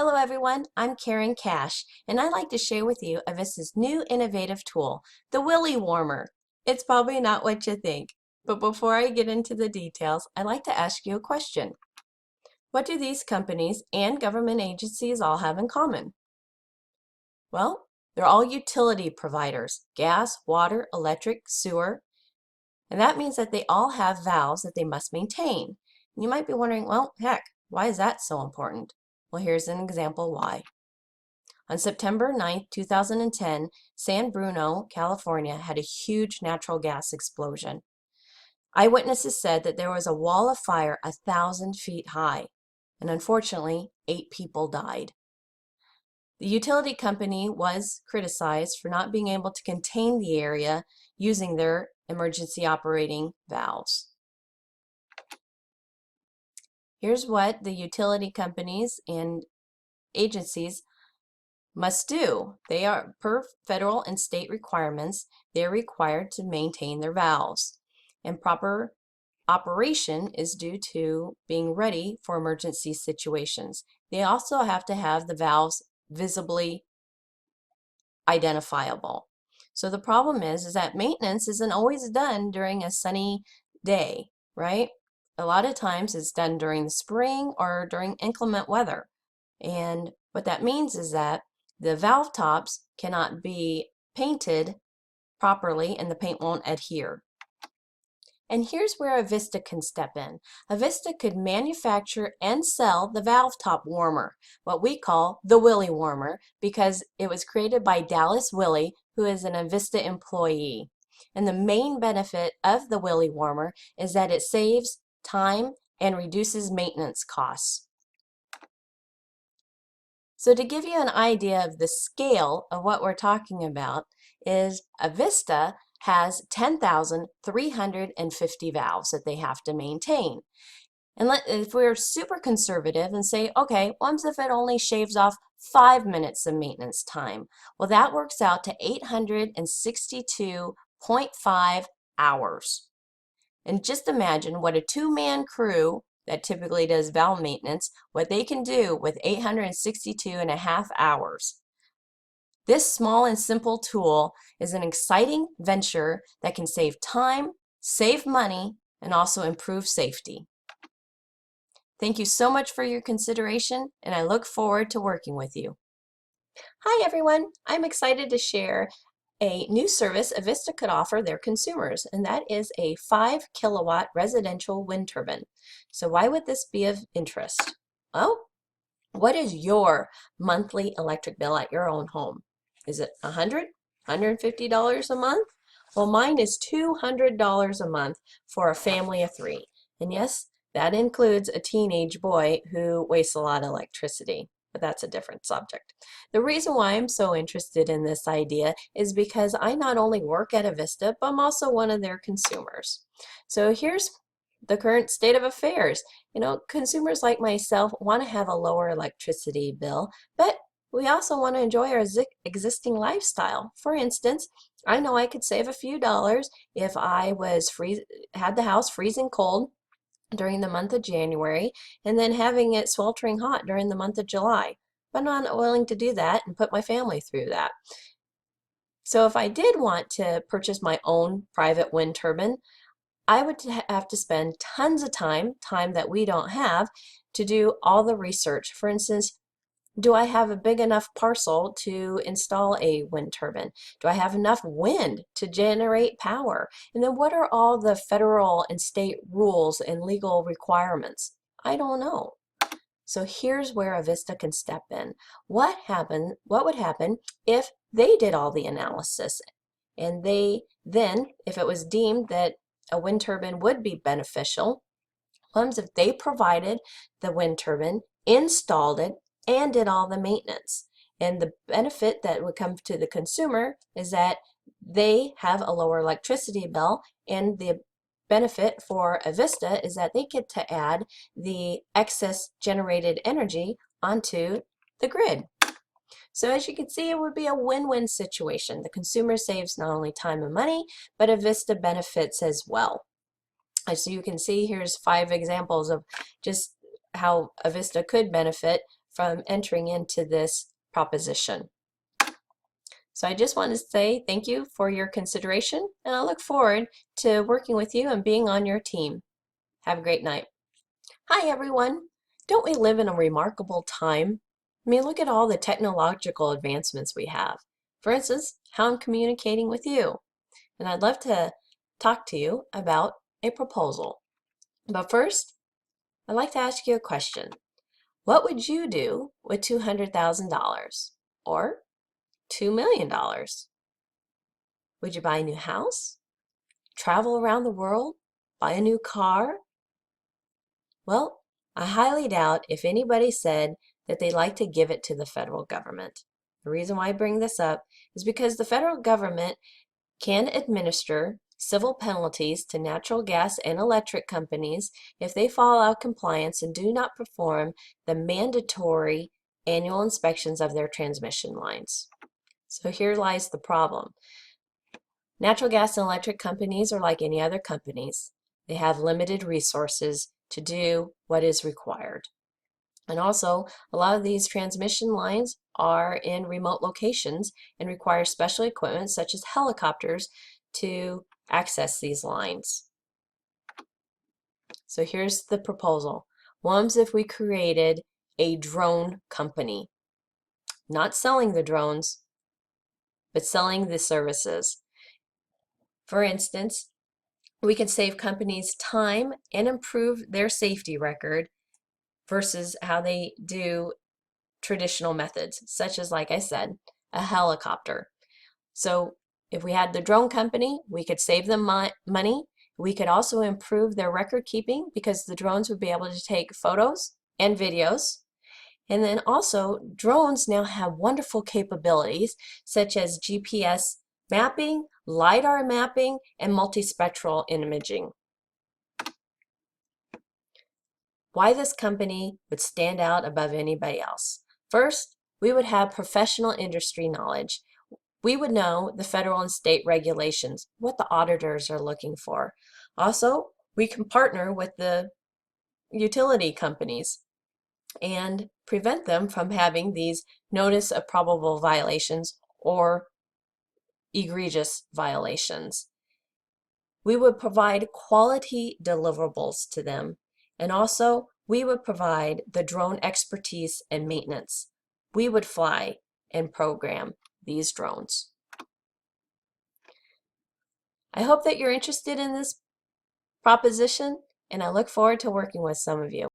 Hello everyone, I'm Karen Cash, and I'd like to share with you Avista's new innovative tool, the Willy Warmer. It's probably not what you think, but before I get into the details, I'd like to ask you a question. What do these companies and government agencies all have in common? Well, they're all utility providers, gas, water, electric, sewer, and that means that they all have valves that they must maintain. And you might be wondering, well, heck, why is that so important? Well, here's an example why. On September 9, 2010, San Bruno, California had a huge natural gas explosion. Eyewitnesses said that there was a wall of fire 1,000 feet high, and unfortunately, 8 people died. The utility company was criticized for not being able to contain the area using their emergency operating valves. Here's what the utility companies and agencies must do. They are, per federal and state requirements, they're required to maintain their valves. And proper operation is due to being ready for emergency situations. They also have to have the valves visibly identifiable. So the problem is that maintenance isn't always done during a sunny day, right? A lot of times it's done during the spring or during inclement weather. And what that means is that the valve tops cannot be painted properly and the paint won't adhere. And here's where Avista can step in. Avista could manufacture and sell the valve top warmer, what we call the Willy Warmer, because it was created by Dallas Willy, who is an Avista employee. And the main benefit of the Willy Warmer is that it saves time and reduces maintenance costs. So to give you an idea of the scale of what we're talking about is Avista has 10,350 valves that they have to maintain. And if we're super conservative and say, okay, what if it only shaves off 5 minutes of maintenance time? Well, that works out to 862.5 hours. And just imagine what a two-man crew that typically does valve maintenance, what they can do with 862.5 hours. This small and simple tool is an exciting venture that can save time, save money, and also improve safety. Thank you so much for your consideration, and I look forward to working with you. Hi everyone, I'm excited to share a new service Avista could offer their consumers, and that is a 5 kilowatt residential wind turbine. So why would this be of interest? Well, what is your monthly electric bill at your own home? Is it $100, $150 a month? Well, mine is $200 a month for a family of 3. And yes, that includes a teenage boy who wastes a lot of electricity. But that's a different subject. The reason why I'm so interested in this idea is because I not only work at Avista, but I'm also one of their consumers. So here's the current state of affairs. You know, consumers like myself want to have a lower electricity bill, but we also want to enjoy our existing lifestyle. For instance, I know I could save a few dollars if I had the house freezing cold during the month of January and then having it sweltering hot during the month of July. But I'm not willing to do that and put my family through that. So if I did want to purchase my own private wind turbine, I would have to spend tons of time that we don't have, to do all the research. For instance, do I have a big enough parcel to install a wind turbine? Do I have enough wind to generate power? And then what are all the federal and state rules and legal requirements? I don't know. So here's where Avista can step in. What would happen if they did all the analysis and they then, if it was deemed that a wind turbine would be beneficial, if they provided the wind turbine, installed it, and did all the maintenance. And the benefit that would come to the consumer is that they have a lower electricity bill, and the benefit for Avista is that they get to add the excess generated energy onto the grid. So as you can see, it would be a win-win situation. The consumer saves not only time and money, but Avista benefits as well. As you can see, here's 5 examples of just how Avista could benefit from entering into this proposition. So I just want to say thank you for your consideration, and I look forward to working with you and being on your team. Have a great night. Hi, everyone. Don't we live in a remarkable time? I mean, look at all the technological advancements we have. For instance, how I'm communicating with you. And I'd love to talk to you about a proposal. But first, I'd like to ask you a question. What would you do with $200,000 or $2 million? Would you buy a new house? Travel around the world? Buy a new car? Well, I highly doubt if anybody said that they'd like to give it to the federal government. The reason why I bring this up is because the federal government can administer civil penalties to natural gas and electric companies if they fall out of compliance and do not perform the mandatory annual inspections of their transmission lines. So here lies the problem. Natural gas and electric companies are like any other companies. They have limited resources to do what is required. And also, a lot of these transmission lines are in remote locations and require special equipment such as helicopters to access these lines. So here's the proposal. What if we created a drone company? Not selling the drones, but selling the services. For instance, we can save companies time and improve their safety record versus how they do traditional methods, such as, like I said, a helicopter. So if we had the drone company, we could save them money. We could also improve their record keeping because the drones would be able to take photos and videos. And then also, drones now have wonderful capabilities such as GPS mapping, LiDAR mapping, and multispectral imaging. Why this company would stand out above anybody else? First, we would have professional industry knowledge. We would know the federal and state regulations, what the auditors are looking for. Also, we can partner with the utility companies and prevent them from having these notice of probable violations or egregious violations. We would provide quality deliverables to them, and also we would provide the drone expertise and maintenance. We would fly and program these drones. I hope that you're interested in this proposition, and I look forward to working with some of you.